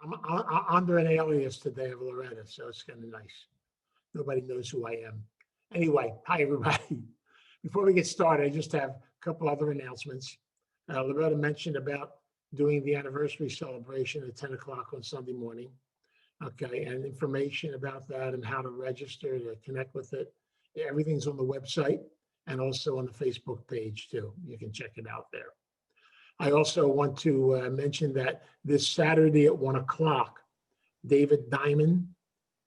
I'm under an alias today of Loretta, so it's kind of nice. Nobody knows who I am. Anyway, hi everybody. Before we get started, I just have a couple other announcements. Loretta mentioned about doing the anniversary celebration at 10 o'clock on Sunday morning. Okay, and information about that and how to register to connect with it. Everything's on the website and also on the Facebook page too. You can check it out there. I also want to mention that this Saturday at 1 o'clock, David Diamond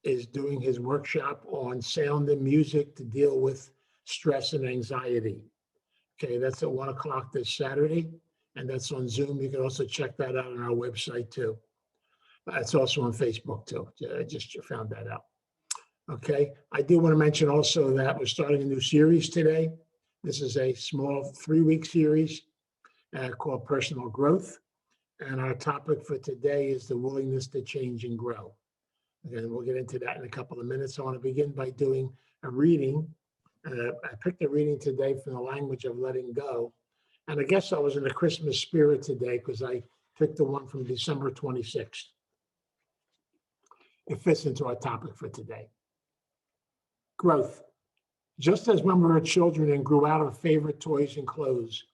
is doing his workshop on sound and music to deal with stress and anxiety. Okay, that's at 1 o'clock this Saturday, and that's on Zoom. You can also check that out on our website too. It's also on Facebook too. I just found that out. Okay, I do want to mention also that we're starting a new series today. This is a small 3-week series called Personal Growth. And our topic for today is the willingness to change and grow. Again, we'll get into that in a couple of minutes. I want to begin by doing a reading. I picked a reading today from the language of letting go. And I guess I was in the Christmas spirit today because I picked the one from December 26th. It fits into our topic for today. Growth. Just as when we were children and grew out of favorite toys and clothes,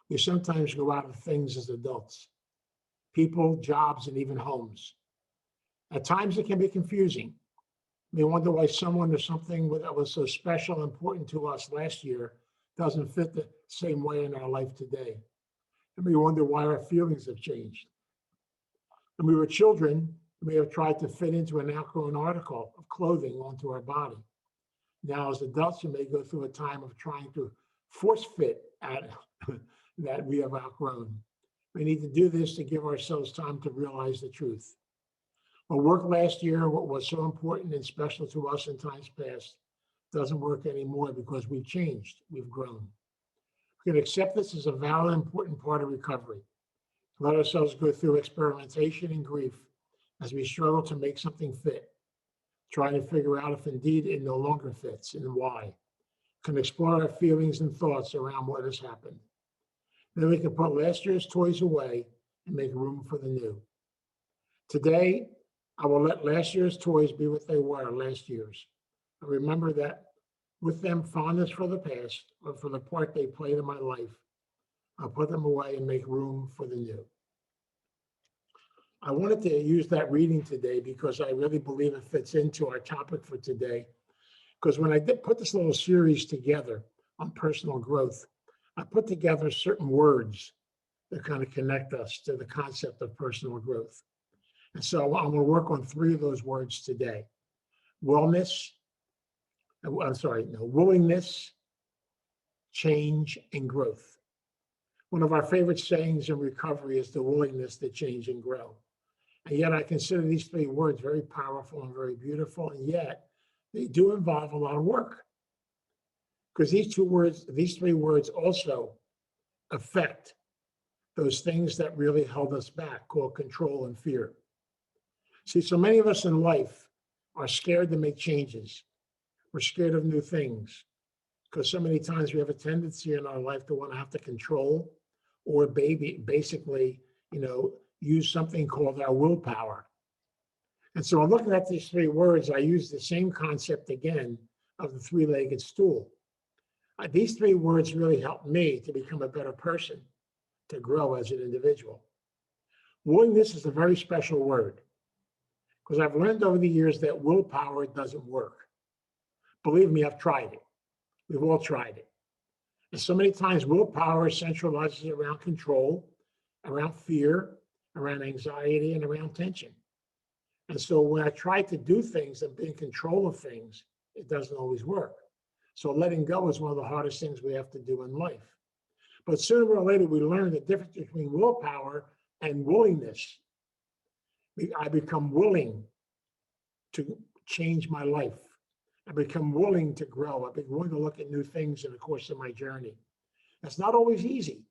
we sometimes grow out of things as adults. People, jobs, and even homes. At times it can be confusing. We wonder why someone or something that was so special and important to us last year doesn't fit the same way in our life today. And we wonder why our feelings have changed. When we were children, we may have tried to fit into an outgrown article of clothing onto our body. Now, as adults, we may go through a time of trying to force fit at that we have outgrown. We need to do this to give ourselves time to realize the truth. What worked last year, what was so important and special to us in times past, doesn't work anymore because we've changed, we've grown. We can accept this as a valid, important part of recovery. Let ourselves go through experimentation and grief as we struggle to make something fit, trying to figure out if indeed it no longer fits and why. We can explore our feelings and thoughts around what has happened. Then we can put last year's toys away and make room for the new. Today, I will let last year's toys be what they were last year's. I remember that with them fondness for the past or for the part they played in my life, I'll put them away and make room for the new. I wanted to use that reading today because I really believe it fits into our topic for today. Because when I did put this little series together on personal growth, I put together certain words that kind of connect us to the concept of personal growth. And so I'm going to work on 3 of those words today. Willingness, change, and growth. One of our favorite sayings in recovery is the willingness to change and grow. And yet I consider these 3 words very powerful and very beautiful, and yet they do involve a lot of work. Because these 3 words also affect those things that really held us back, called control and fear. See, so many of us in life are scared to make changes. We're scared of new things because so many times we have a tendency in our life to want to have to control or basically, use something called our willpower. And so I'm looking at these 3 words, I use the same concept again of the 3-legged stool. These 3 words really helped me to become a better person, to grow as an individual. Willingness is a very special word because I've learned over the years that willpower doesn't work. Believe me, I've tried it. We've all tried it. And so many times willpower centralizes around control, around fear, around anxiety, and around tension. And so when I try to do things and be in control of things, it doesn't always work. So letting go is one of the hardest things we have to do in life. But sooner or later, we learn the difference between willpower and willingness. I become willing to change my life. I become willing to grow. I become willing to look at new things in the course of my journey. That's not always easy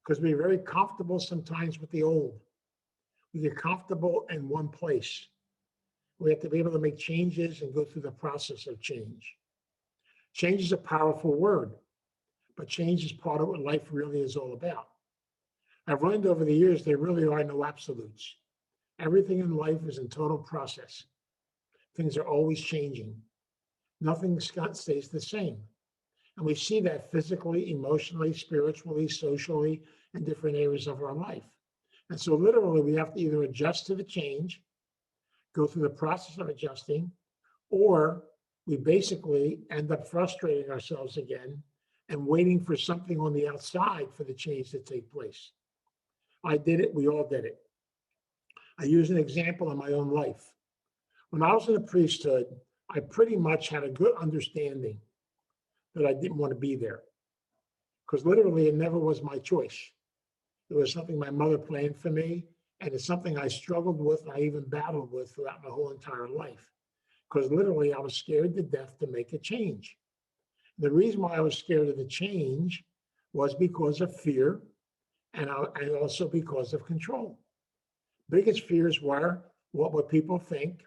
because we're very comfortable sometimes with the old. We get comfortable in one place. We have to be able to make changes and go through the process of change. Change is a powerful word, but change is part of what life really is all about. I've learned over the years there really are no absolutes. Everything in life is in total process. Things are always changing. Nothing stays the same. And we see that physically, emotionally, spiritually, socially, in different areas of our life. And so literally we have to either adjust to the change, go through the process of adjusting, or we basically end up frustrating ourselves again and waiting for something on the outside for the change to take place. I did it, we all did it. I use an example in my own life. When I was in the priesthood, I pretty much had a good understanding that I didn't want to be there because literally it never was my choice. It was something my mother planned for me, and it's something I struggled with, I even battled with throughout my whole entire life because literally I was scared to death to make a change. The reason why I was scared of the change was because of fear and also because of control. Biggest fears were, what would people think?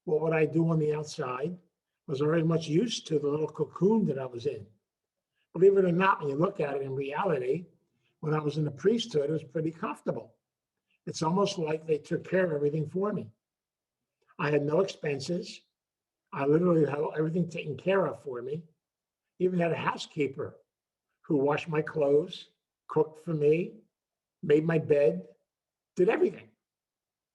What would I do on the outside? I was very much used to the little cocoon that I was in. Believe it or not, when you look at it in reality, when I was in the priesthood, it was pretty comfortable. It's almost like they took care of everything for me. I had no expenses. I literally had everything taken care of for me. Even had a housekeeper who washed my clothes, cooked for me, made my bed, did everything.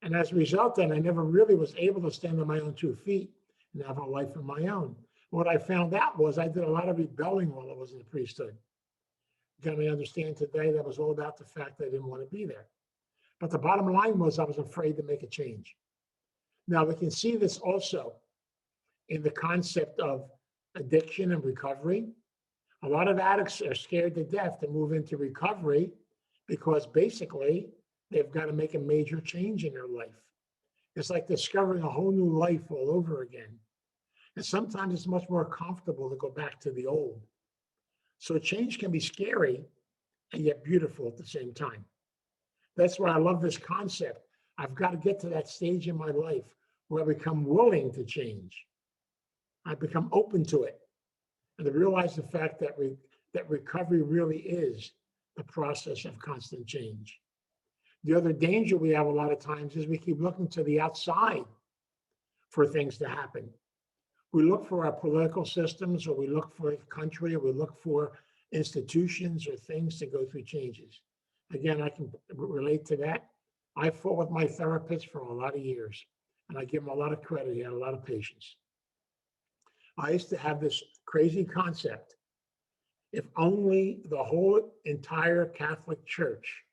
And as a result, then I never really was able to stand on my own 2 feet and have a life of my own. What I found out was I did a lot of rebelling while I was in the priesthood. Got me understand today that was all about the fact that I didn't want to be there. But the bottom line was I was afraid to make a change. Now we can see this also in the concept of addiction and recovery. A lot of addicts are scared to death to move into recovery because basically they've got to make a major change in their life. It's like discovering a whole new life all over again. And sometimes it's much more comfortable to go back to the old. So change can be scary and yet beautiful at the same time. That's why I love this concept. I've got to get to that stage in my life where I become willing to change. I become open to it and to realize the fact that that recovery really is the process of constant change. The other danger we have a lot of times is we keep looking to the outside for things to happen. We look for our political systems, or we look for a country, or we look for institutions or things to go through changes. Again, I can relate to that. I fought with my therapist for a lot of years, and I give him a lot of credit. He had a lot of patience. I used to have this crazy concept. If only the whole entire Catholic Church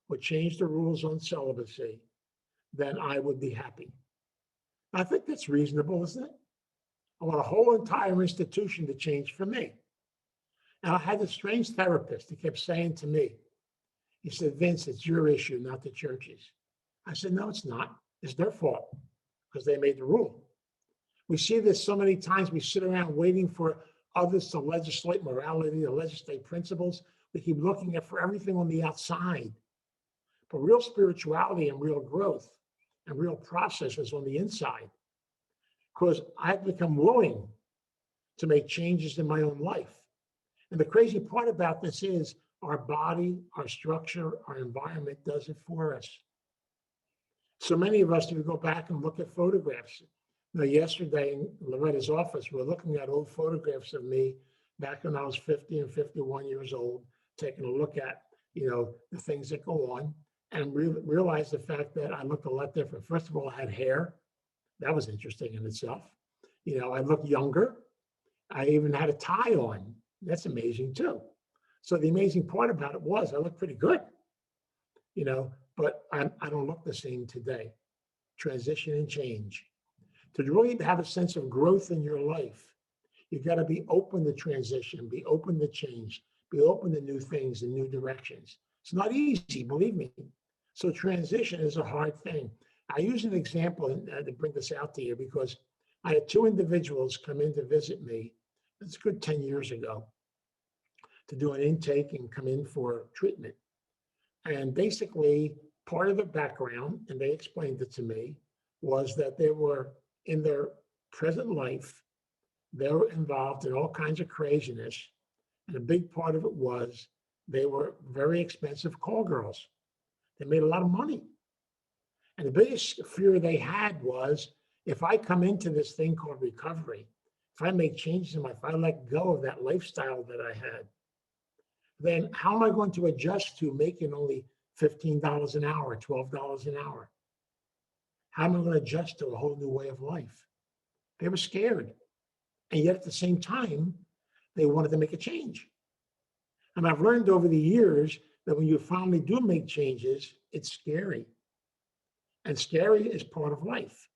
would change the rules on celibacy, then I would be happy. I think that's reasonable, isn't it? I want a whole entire institution to change for me. And I had this strange therapist. He kept saying to me, he said, Vince, it's your issue, not the church's. I said, no, it's not. It's their fault because they made the rule. We see this so many times. We sit around waiting for others to legislate morality, to legislate principles. We keep looking for everything on the outside. But real spirituality and real growth and real process is on the inside. Because I've become willing to make changes in my own life. And the crazy part about this is our body, our structure, our environment does it for us. So many of us, if we go back and look at photographs, yesterday in Loretta's office, we're looking at old photographs of me back when I was 50 and 51 years old, taking a look at, the things that go on, and realize the fact that I looked a lot different. First of all, I had hair. That was interesting in itself. I looked younger. I even had a tie on. That's amazing too. So the amazing part about it was I looked pretty good, but I don't look the same today. Transition and change. To really have a sense of growth in your life, you've got to be open to transition, be open to change, be open to new things and new directions. It's not easy, believe me. So transition is a hard thing. I use an example to bring this out to you because I had two individuals come in to visit me. It's a good 10 years ago to do an intake and come in for treatment. And basically, part of the background, and they explained it to me, was that they were in their present life, they were involved in all kinds of craziness. And a big part of it was they were very expensive call girls. They made a lot of money. And the biggest fear they had was, if I come into this thing called recovery, if I make changes in my life, if I let go of that lifestyle that I had, then how am I going to adjust to making only $15 an hour, $12 an hour? How am I going to adjust to a whole new way of life? They were scared. And yet at the same time, they wanted to make a change. And I've learned over the years that when you finally do make changes, it's scary. And scary is part of life.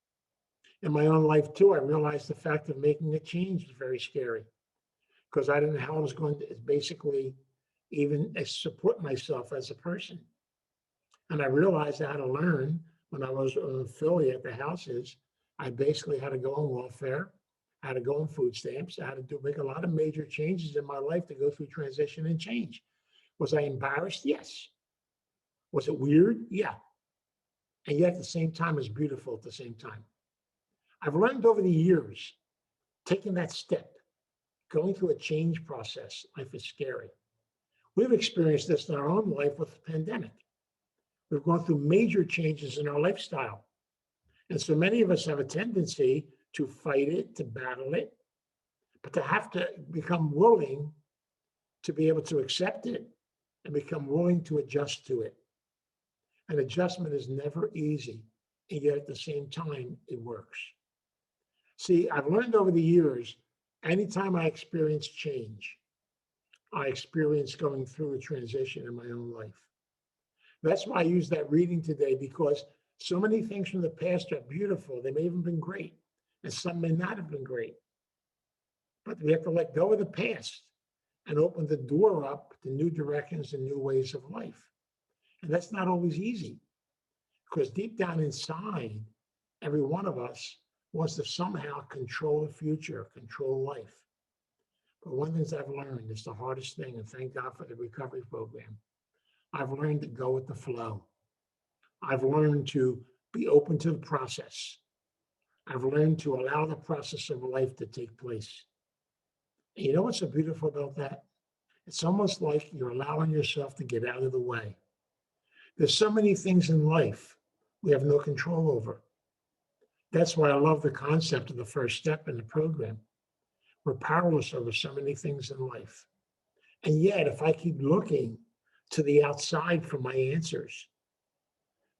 In my own life too, I realized the fact of making a change is very scary, because I didn't know how I was going to basically even support myself as a person. And I realized I had to learn when I was an affiliate at the houses. I basically had to go on welfare. I had to go on food stamps. I had to make a lot of major changes in my life to go through transition and change. Was I embarrassed? Yes. Was it weird? Yeah. And yet at the same time, it's beautiful at the same time. I've learned over the years, taking that step, going through a change process, life is scary. We've experienced this in our own life with the pandemic. We've gone through major changes in our lifestyle. And so many of us have a tendency to fight it, to battle it, but to have to become willing to be able to accept it and become willing to adjust to it. And adjustment is never easy, and yet at the same time, it works. See, I've learned over the years, anytime I experience change, I experience going through a transition in my own life. That's why I use that reading today, because so many things from the past are beautiful. They may even been great, and some may not have been great. But we have to let go of the past and open the door up to new directions and new ways of life. And that's not always easy, because deep down inside, every one of us wants to somehow control the future, control life. But one of the things I've learned is the hardest thing, and thank God for the recovery program. I've learned to go with the flow. I've learned to be open to the process. I've learned to allow the process of life to take place. And you know what's so beautiful about that? It's almost like you're allowing yourself to get out of the way. There's so many things in life we have no control over. That's why I love the concept of the first step in the program. We're powerless over so many things in life. And yet, if I keep looking to the outside for my answers,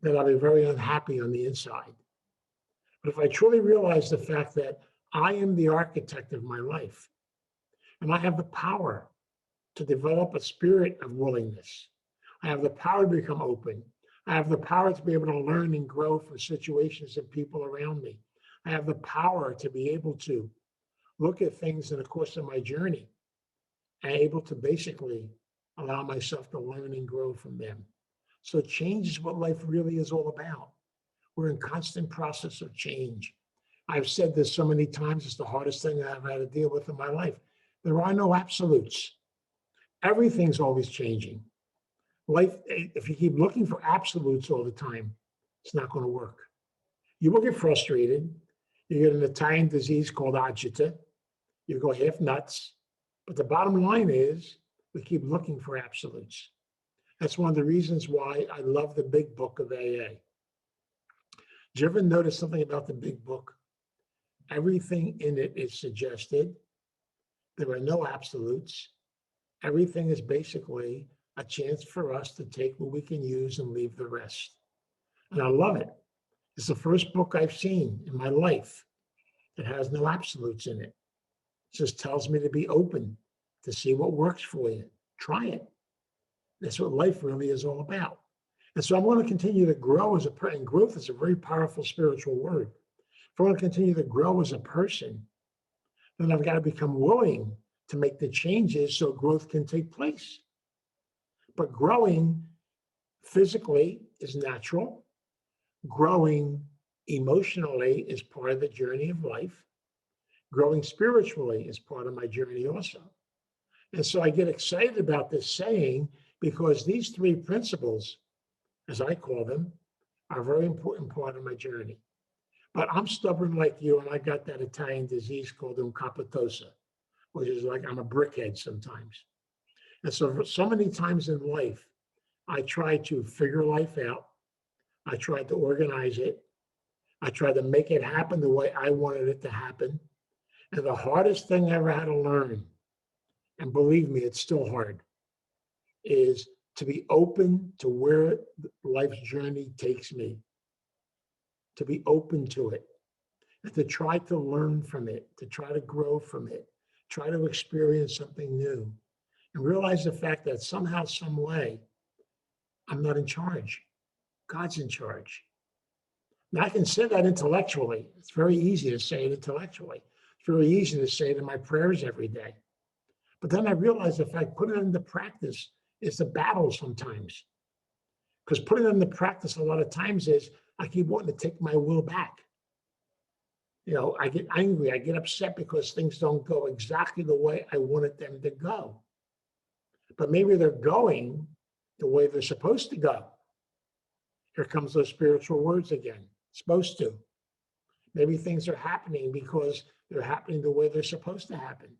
then I'll be very unhappy on the inside. But if I truly realize the fact that I am the architect of my life, and I have the power to develop a spirit of willingness, I have the power to become open. I have the power to be able to learn and grow from situations and people around me. I have the power to be able to look at things in the course of my journey and able to basically allow myself to learn and grow from them. So change is what life really is all about. We're in constant process of change. I've said this so many times, it's the hardest thing I've had to deal with in my life. There are no absolutes. Everything's always changing. Life, if you keep looking for absolutes all the time, it's not going to work. You will get frustrated. You get an Italian disease called agita. You go half nuts. But the bottom line is we keep looking for absolutes. That's one of the reasons why I love the big book of AA. Did you ever notice something about the big book? Everything in it is suggested. There are no absolutes. Everything is basically a chance for us to take what we can use and leave the rest. And I love it. It's the first book I've seen in my life that has no absolutes in it. It just tells me to be open, to see what works for you. Try it. That's what life really is all about. And so I want to continue to grow as a person. And growth is a very powerful spiritual word. If I want to continue to grow as a person, then I've got to become willing to make the changes so growth can take place. But growing physically is natural. Growing emotionally is part of the journey of life. Growing spiritually is part of my journey also. And so I get excited about this saying because these three principles, as I call them, are a very important part of my journey. But I'm stubborn like you, and I got that Italian disease called incapitosa, which is like I'm a brickhead sometimes. And so many times in life, I try to figure life out. I tried to organize it. I tried to make it happen the way I wanted it to happen. And the hardest thing I ever had to learn, and believe me, it's still hard, is to be open to where life's journey takes me, to be open to it, and to try to learn from it, to try to grow from it, try to experience something new, and realize the fact that somehow, some way, I'm not in charge. God's in charge. Now, I can say that intellectually. It's very easy to say it intellectually. It's very easy to say it in my prayers every day. But then I realized the fact putting it into practice is the battle sometimes. Because putting it into practice a lot of times is I keep wanting to take my will back. I get angry, I get upset because things don't go exactly the way I wanted them to go. But maybe they're going the way they're supposed to go. Here comes those spiritual words again. Supposed to. Maybe things are happening because they're happening the way they're supposed to happen.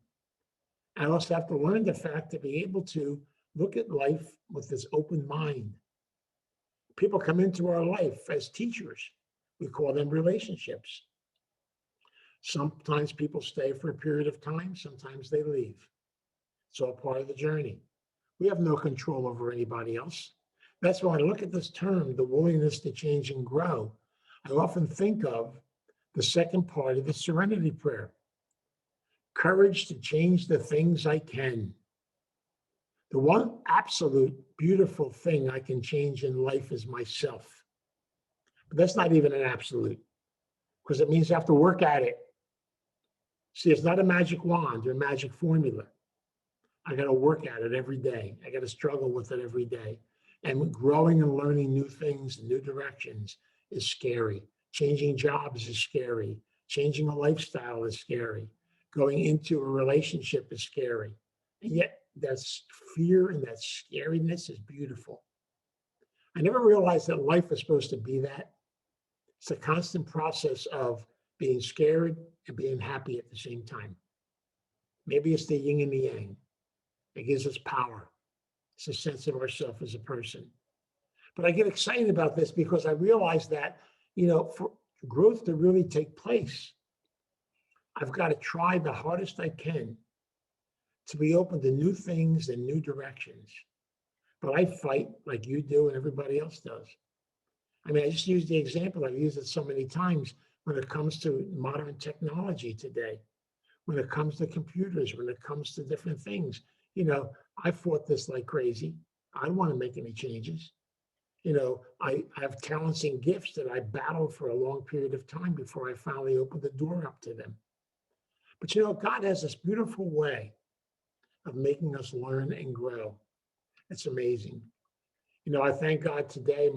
I also have to learn the fact to be able to look at life with this open mind. People come into our life as teachers. We call them relationships. Sometimes people stay for a period of time. Sometimes they leave. It's all part of the journey. We have no control over anybody else. That's why I look at this term, the willingness to change and grow. I often think of the second part of the serenity prayer. Courage to change the things I can. The one absolute beautiful thing I can change in life is myself. But that's not even an absolute, because it means I have to work at it. See, it's not a magic wand or a magic formula. I got to work at it every day. I got to struggle with it every day. And growing and learning new things, new directions is scary. Changing jobs is scary. Changing a lifestyle is scary. Going into a relationship is scary. And yet that fear and that scariness is beautiful. I never realized that life is supposed to be that. It's a constant process of being scared and being happy at the same time. Maybe it's the yin and the yang. It gives us power. It's a sense of ourselves as a person. But I get excited about this because I realize that, for growth to really take place, I've got to try the hardest I can to be open to new things and new directions. But I fight like you do and everybody else does. I mean, I just use the example, I've used it so many times when it comes to modern technology today, when it comes to computers, when it comes to different things. I fought this like crazy. I don't want to make any changes. I have talents and gifts that I battled for a long period of time before I finally opened the door up to them. But God has this beautiful way of making us learn and grow. It's amazing. I thank God today,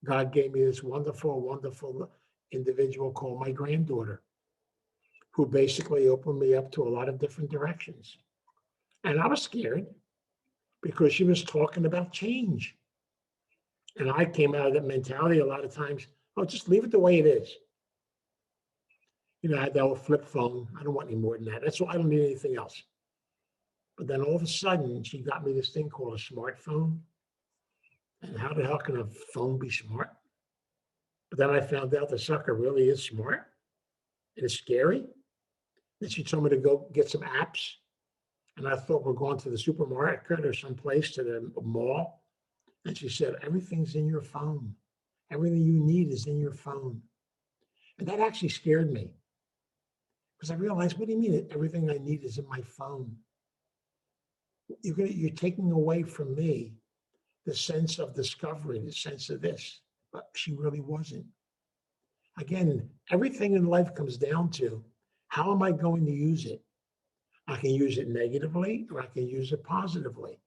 God gave me this wonderful, wonderful individual called my granddaughter, who basically opened me up to a lot of different directions. And I was scared because she was talking about change. And I came out of that mentality a lot of times, oh, just leave it the way it is. I had that old flip phone. I don't want any more than that. That's why I don't need anything else. But then all of a sudden, she got me this thing called a smartphone. And how the hell can a phone be smart? But then I found out the sucker really is smart. And it's scary. Then she told me to go get some apps. And I thought we're going to the supermarket or someplace to the mall. And she said, everything's in your phone. Everything you need is in your phone. And that actually scared me. Because I realized, what do you mean everything I need is in my phone? You're taking away from me the sense of discovery, the sense of this. But she really wasn't. Again, everything in life comes down to, how am I going to use it? I can use it negatively or I can use it positively.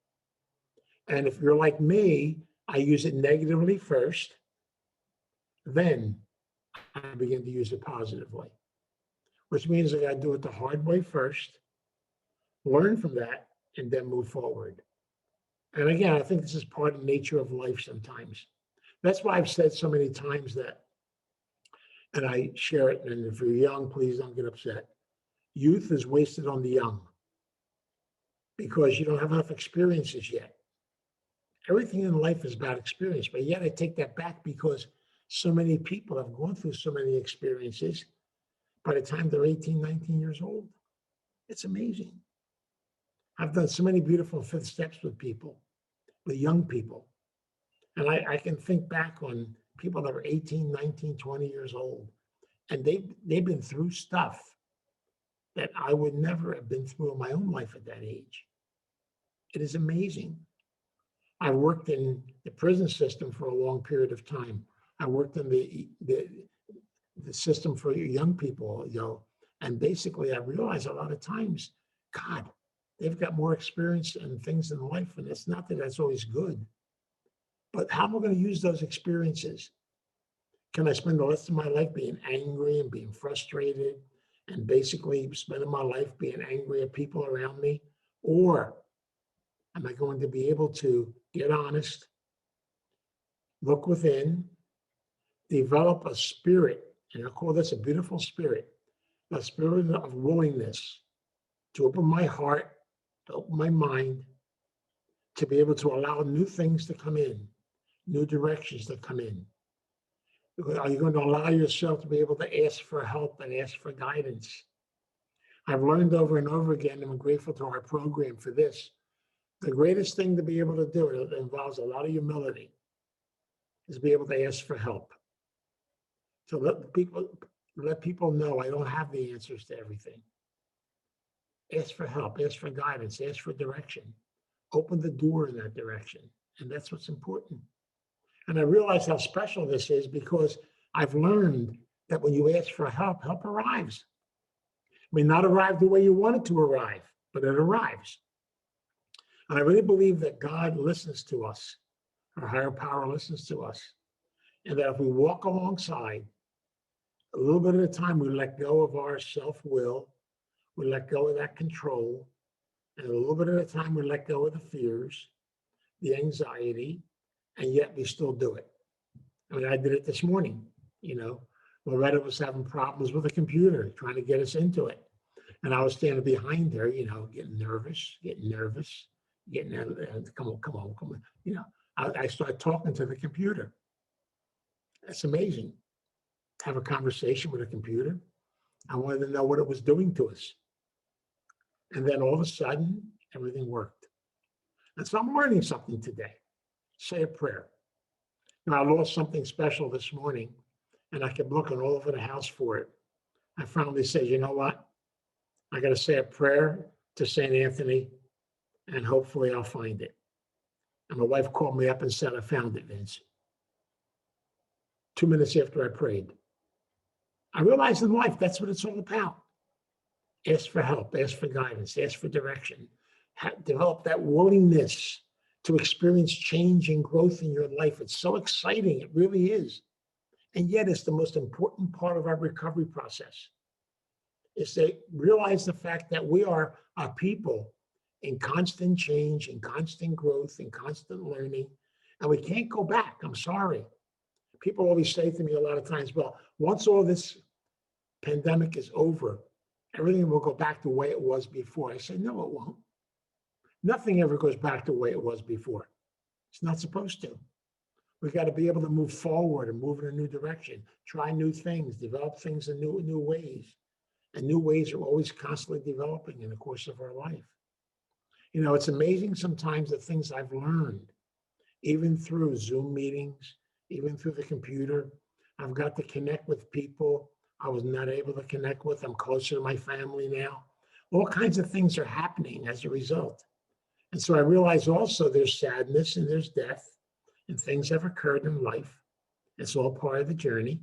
And if you're like me, I use it negatively first, then I begin to use it positively, which means I got to do it the hard way first, learn from that, and then move forward. And again, I think this is part of the nature of life sometimes. That's why I've said so many times that, and I share it, and if you're young, please don't get upset. Youth is wasted on the young because you don't have enough experiences yet. Everything in life is about experience, but yet I take that back because so many people have gone through so many experiences by the time they're 18, 19 years old. It's amazing. I've done so many beautiful fifth steps with people, with young people. And I can think back on people that are 18, 19, 20 years old, and they've been through stuff that I would never have been through in my own life at that age. It is amazing. I worked in the prison system for a long period of time. I worked in the system for young people, and basically I realized a lot of times, God, they've got more experience and things in life, and it's not that that's always good. But how am I going to use those experiences? Can I spend the rest of my life being angry and being frustrated and basically spending my life being angry at people around me? Or am I going to be able to get honest, look within, develop a spirit, and I call this a beautiful spirit, a spirit of willingness to open my heart, to open my mind, to be able to allow new things to come in, new directions to come in? Are you going to allow yourself to be able to ask for help and ask for guidance? I've learned over and over again, and I'm grateful to our program for this. The greatest thing to be able to do, it involves a lot of humility, is be able to ask for help. So let people know I don't have the answers to everything. Ask for help, ask for guidance, ask for direction. Open the door in that direction. And that's what's important. And I realize how special this is because I've learned that when you ask for help, help arrives. It may not arrive the way you want it to arrive, but it arrives. And I really believe that God listens to us, our higher power listens to us. And that if we walk alongside, a little bit at a time, we let go of our self-will, we let go of that control, and a little bit at a time, we let go of the fears, the anxiety, and yet we still do it. I mean, I did it this morning, Loretta was having problems with the computer, trying to get us into it. And I was standing behind her, getting nervous, come on. I started talking to the computer. That's amazing. Have a conversation with a computer. I wanted to know what it was doing to us. And then all of a sudden, everything worked. And so I'm learning something today. Say a prayer. Now, I lost something special this morning, and I kept looking all over the house for it. I finally said, you know what? I got to say a prayer to St. Anthony, and hopefully I'll find it. And my wife called me up and said, I found it, Vince. 2 minutes after I prayed. I realized in life, that's what it's all about. Ask for help, ask for guidance, ask for direction. Develop that willingness to experience change and growth in your life. It's so exciting, it really is. And yet it's the most important part of our recovery process, is to realize the fact that we are a people in constant change, in constant growth, in constant learning, and we can't go back. I'm sorry. People always say to me a lot of times, well, once all this pandemic is over, everything will go back the way it was before. I say, no, it won't. Nothing ever goes back the way it was before. It's not supposed to. We've got to be able to move forward and move in a new direction, try new things, develop things in new ways. And new ways are always constantly developing in the course of our life. It's amazing sometimes the things I've learned, even through Zoom meetings, even through the computer. I've got to connect with people I was not able to connect with. I'm closer to my family now. All kinds of things are happening as a result. And so I realize also there's sadness and there's death and things have occurred in life. It's all part of the journey.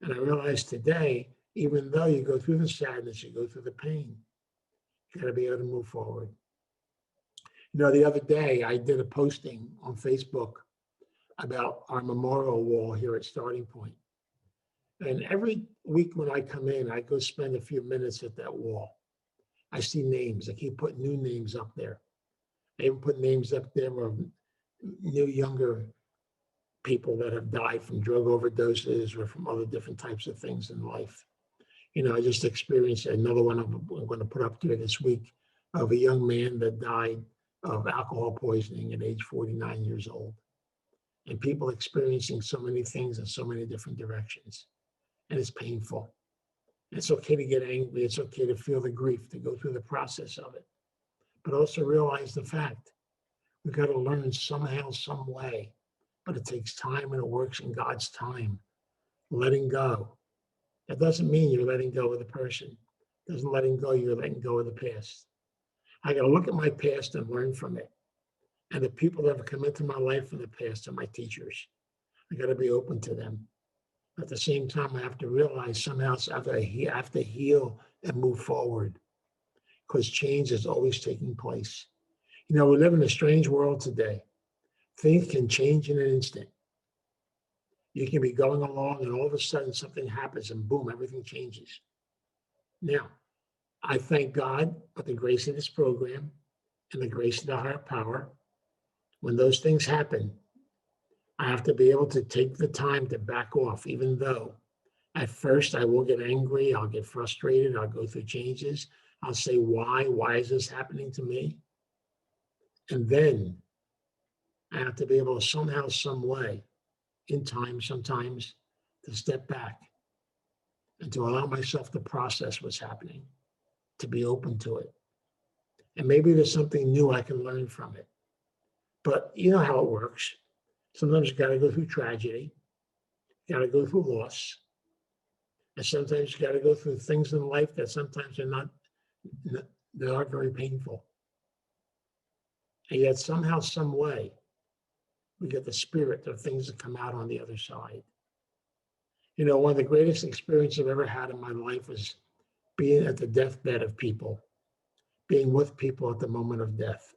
And I realize today, even though you go through the sadness, you go through the pain, you got to be able to move forward. The other day I did a posting on Facebook about our memorial wall here at Starting Point. And every week when I come in, I go spend a few minutes at that wall. I see names. I keep putting new names up there. I even put names up there of new, younger people that have died from drug overdoses or from other different types of things in life. I just experienced another one I'm going to put up there this week of a young man that died of alcohol poisoning at age 49 years old, and people experiencing so many things in so many different directions. And it's painful. It's okay to get angry. It's okay to feel the grief, to go through the process of it. But also realize the fact we've got to learn somehow, some way. But it takes time and it works in God's time. Letting go. That doesn't mean you're letting go of the person. It doesn't letting go, you're letting go of the past. I got to look at my past and learn from it. And the people that have come into my life in the past are my teachers. I got to be open to them. At the same time, I have to realize somehow I have to heal and move forward because change is always taking place. You know, we live in a strange world today. Things can change in an instant. You can be going along and all of a sudden something happens and boom, everything changes. Now, I thank God for the grace of this program and the grace of the higher power. When those things happen, I have to be able to take the time to back off, even though at first I will get angry, I'll get frustrated, I'll go through changes. I'll say, why? Why is this happening to me? And then I have to be able to somehow, some way, in time sometimes, to step back and to allow myself to process what's happening, to be open to it. And maybe there's something new I can learn from it. But you know how it works. Sometimes you got to go through tragedy, you got to go through loss, and sometimes you got to go through things in life that sometimes they are very painful. And yet somehow, some way, we get the spirit of things that come out on the other side. You know, one of the greatest experiences I've ever had in my life was being at the deathbed of people, being with people at the moment of death.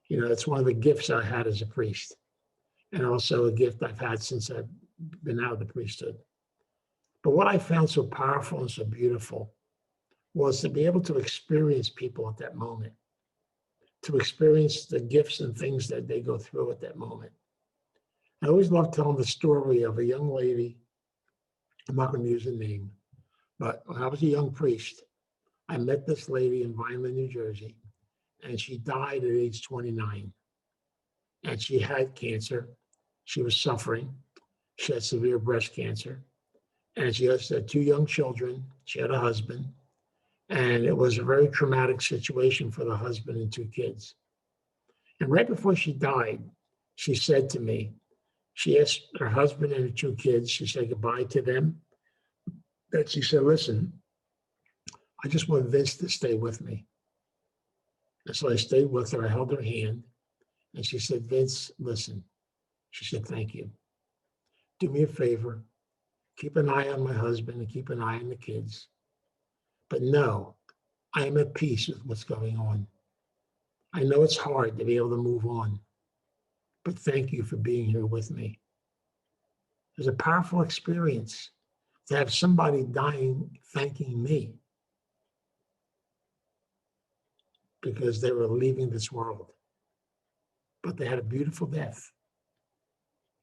You know, it's one of the gifts I had as a priest, and also a gift I've had since I've been out of the priesthood. But what I found so powerful and so beautiful was to be able to experience people at that moment, to experience the gifts and things that they go through at that moment. I always love telling the story of a young lady. I'm not going to use a name, but when I was a young priest, I met this lady in Vineland, New Jersey, and she died at age 29. And she had cancer. She was suffering. She had severe breast cancer. And she had 2 young children. She had a husband. And it was a very traumatic situation for the husband and 2 kids. And right before she died, she said to me, she asked her husband and her 2 kids, she said goodbye to them. That she said, listen, I just want Vince to stay with me. And so I stayed with her. I held her hand. And she said, Vince, listen. She said, thank you. Do me a favor. Keep an eye on my husband and keep an eye on the kids. But no, I am at peace with what's going on. I know it's hard to be able to move on, but thank you for being here with me. It was a powerful experience to have somebody dying thanking me because they were leaving this world. But they had a beautiful death.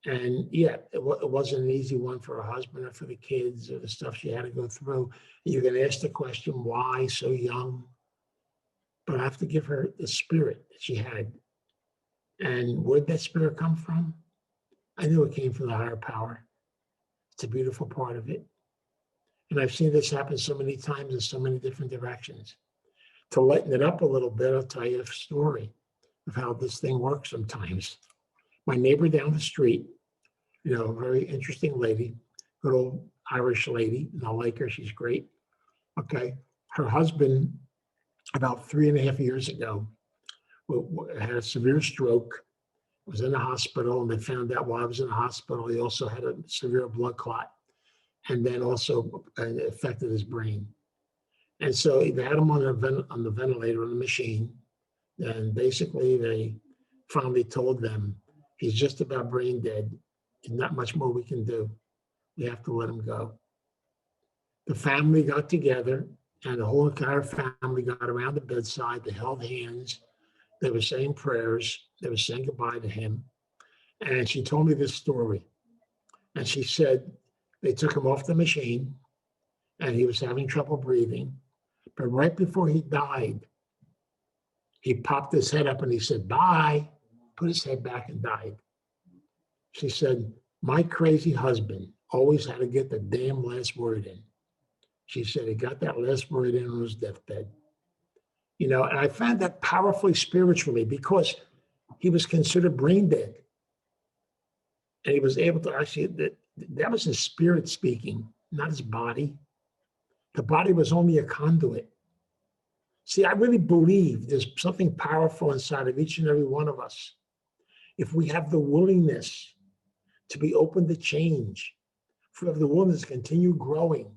And yeah, it wasn't an easy one for her husband or for the kids or the stuff she had to go through. You can ask the question, why so young? But I have to give her the spirit that she had. And where'd that spirit come from? I knew it came from the higher power. It's a beautiful part of it. And I've seen this happen so many times in so many different directions. To lighten it up a little bit, I'll tell you a story of how this thing works sometimes. My neighbor down the street, you know, very interesting lady, good old Irish lady, and I like her, she's great. Okay. Her husband, about 3.5 years ago, had a severe stroke, was in the hospital, and they found out while I was in the hospital, he also had a severe blood clot, and then also affected his brain. And so they had him on the ventilator, on the machine, and basically they finally told them, he's just about brain dead. There's not much more we can do. We have to let him go. The family got together, and the whole entire family got around the bedside. They held hands. They were saying prayers. They were saying goodbye to him. And she told me this story. And she said they took him off the machine, and he was having trouble breathing. But right before he died, He popped his head up and he said, bye, put his head back and died. She said, my crazy husband always had to get the damn last word in. She said he got that last word in on his deathbed. You know, and I found that powerfully spiritually because he was considered brain dead. And he was able to actually, that was his spirit speaking, not his body. The body was only a conduit. See, I really believe there's something powerful inside of each and every one of us. If we have the willingness to be open to change, if we have the willingness to continue growing,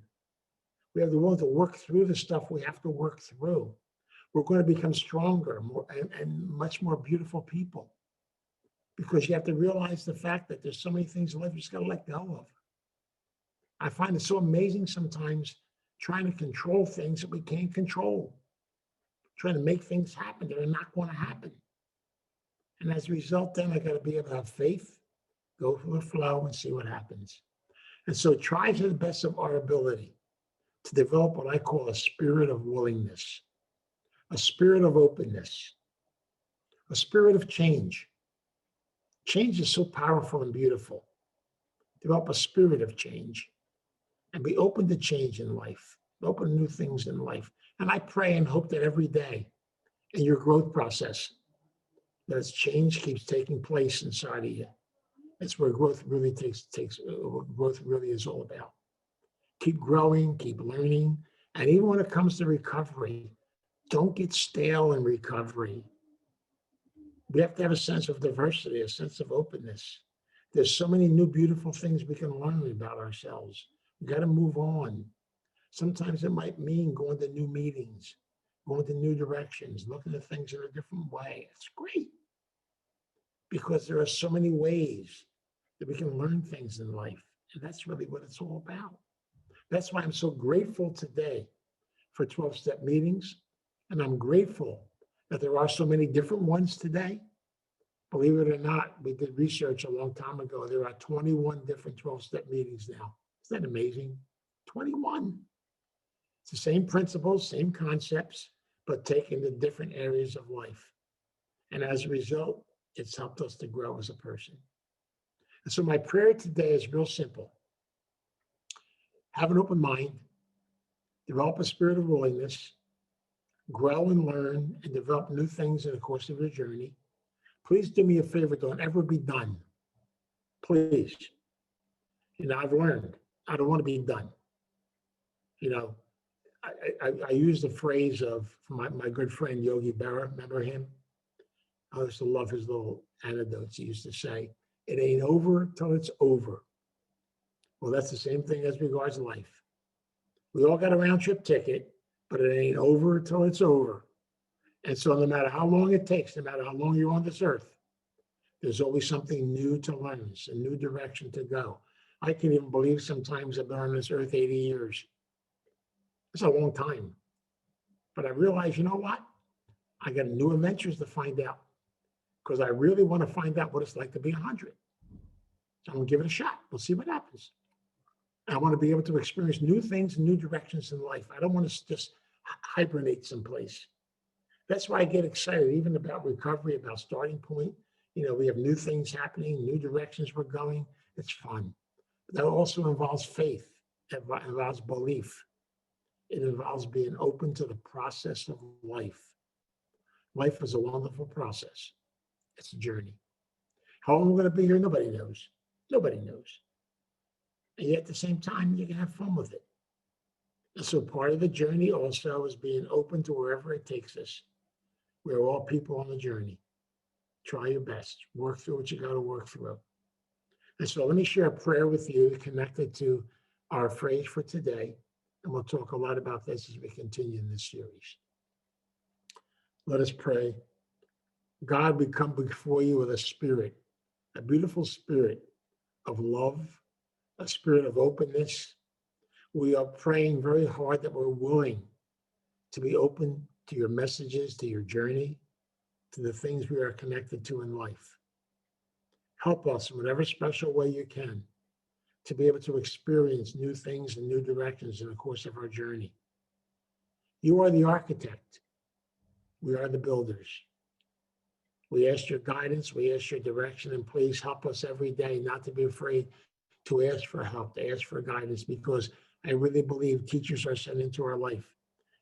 we have the willingness to work through the stuff we have to work through, we're going to become stronger more, and much more beautiful people. Because you have to realize the fact that there's so many things in life you just got to let go of. I find it so amazing sometimes trying to control things that we can't control, trying to make things happen that are not going to happen. And as a result, then I got to be able to have faith, go for the flow and see what happens. And so try to the best of our ability to develop what I call a spirit of willingness, a spirit of openness, a spirit of change. Change is so powerful and beautiful. Develop a spirit of change and be open to change in life, open to new things in life. And I pray and hope that every day in your growth process, that change keeps taking place inside of you. That's where growth really growth really is all about. Keep growing, keep learning. And even when it comes to recovery, don't get stale in recovery. We have to have a sense of diversity, a sense of openness. There's so many new beautiful things we can learn about ourselves. We got to move on. Sometimes it might mean going to new meetings, going to new directions, looking at things in a different way. It's great because there are so many ways that we can learn things in life. And that's really what it's all about. That's why I'm so grateful today for 12-step meetings. And I'm grateful that there are so many different ones today. Believe it or not, we did research a long time ago. There are 21 different 12-step meetings now. Isn't that amazing? 21. It's the same principles, same concepts, but taken to different areas of life. And as a result, it's helped us to grow as a person. And so my prayer today is real simple. Have an open mind, develop a spirit of willingness, grow and learn and develop new things in the course of your journey. Please do me a favor, don't ever be done. Please. You know, I've learned, I don't want to be done. You know, I use the phrase of my good friend Yogi Berra, remember him? I used to love his little anecdotes. He used to say, it ain't over till it's over. Well, that's the same thing as regards life. We all got a round trip ticket, but it ain't over till it's over. And so no matter how long it takes, no matter how long you're on this earth, there's always something new to learn, a new direction to go. I can't even believe sometimes I've been on this earth 80 years. It's a long time. But I realize, you know what? I got new adventures to find out because I really want to find out what it's like to be 100. So I'm going to give it a shot. We'll see what happens. I want to be able to experience new things and new directions in life. I don't want to just hibernate someplace. That's why I get excited, even about recovery, about starting point. You know, we have new things happening, new directions we're going. It's fun. But that also involves faith. It involves belief. It involves being open to the process of life. Life is a wonderful process. It's a journey. How long we're going to be here, nobody knows. Nobody knows. And yet at the same time, you can have fun with it. And so part of the journey also is being open to wherever it takes us. We're all people on the journey. Try your best. Work through what you got to work through. And so let me share a prayer with you connected to our phrase for today. And we'll talk a lot about this as we continue in this series. Let us pray. God, we come before you with a spirit, a beautiful spirit of love, a spirit of openness. We are praying very hard that we're willing to be open to your messages, to your journey, to the things we are connected to in life. Help us in whatever special way you can to be able to experience new things and new directions in the course of our journey. You are the architect. We are the builders. We ask your guidance, we ask your direction, and please help us every day not to be afraid to ask for help, to ask for guidance, because I really believe teachers are sent into our life.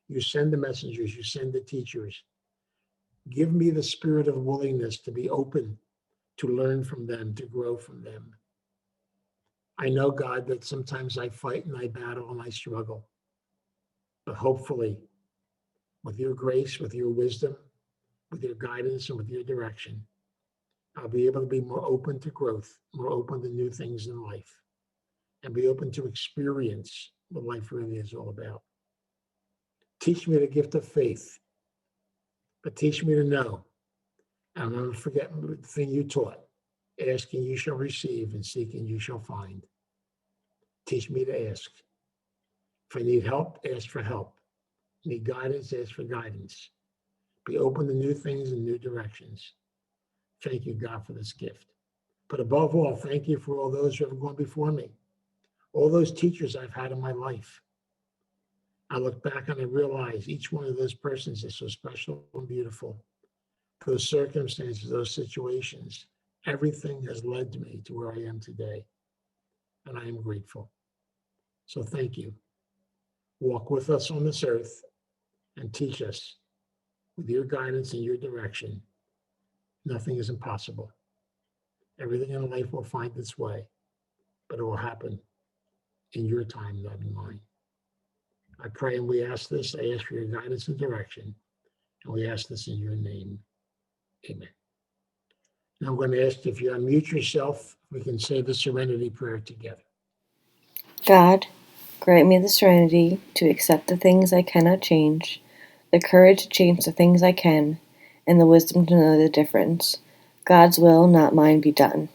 You send the messengers, you send the teachers. Give me the spirit of willingness to be open, to learn from them, to grow from them. I know, God, that sometimes I fight and I battle and I struggle. But hopefully, with your grace, with your wisdom, with your guidance, and with your direction, I'll be able to be more open to growth, more open to new things in life, and be open to experience what life really is all about. Teach me the gift of faith, but teach me to know. I'll never forget the thing you taught. Asking you shall receive, and seeking you shall find. Teach me to ask. If I need help, ask for help. Need guidance, ask for guidance. Be open to new things and new directions. Thank you, God, for this gift. But above all, thank you for all those who have gone before me, all those teachers I've had in my life. I look back and I realize each one of those persons is so special and beautiful. Those circumstances, those situations, everything has led me to where I am today. And I am grateful. So thank you. Walk with us on this earth and teach us with your guidance and your direction. Nothing is impossible. Everything in life will find its way, but it will happen in your time, not in mine. I pray and we ask this. I ask for your guidance and direction, and we ask this in your name. Amen. Now I'm going to ask if you unmute yourself, we can say the serenity prayer together. God, grant me the serenity to accept the things I cannot change, the courage to change the things I can, and the wisdom to know the difference. God's will, not mine, be done.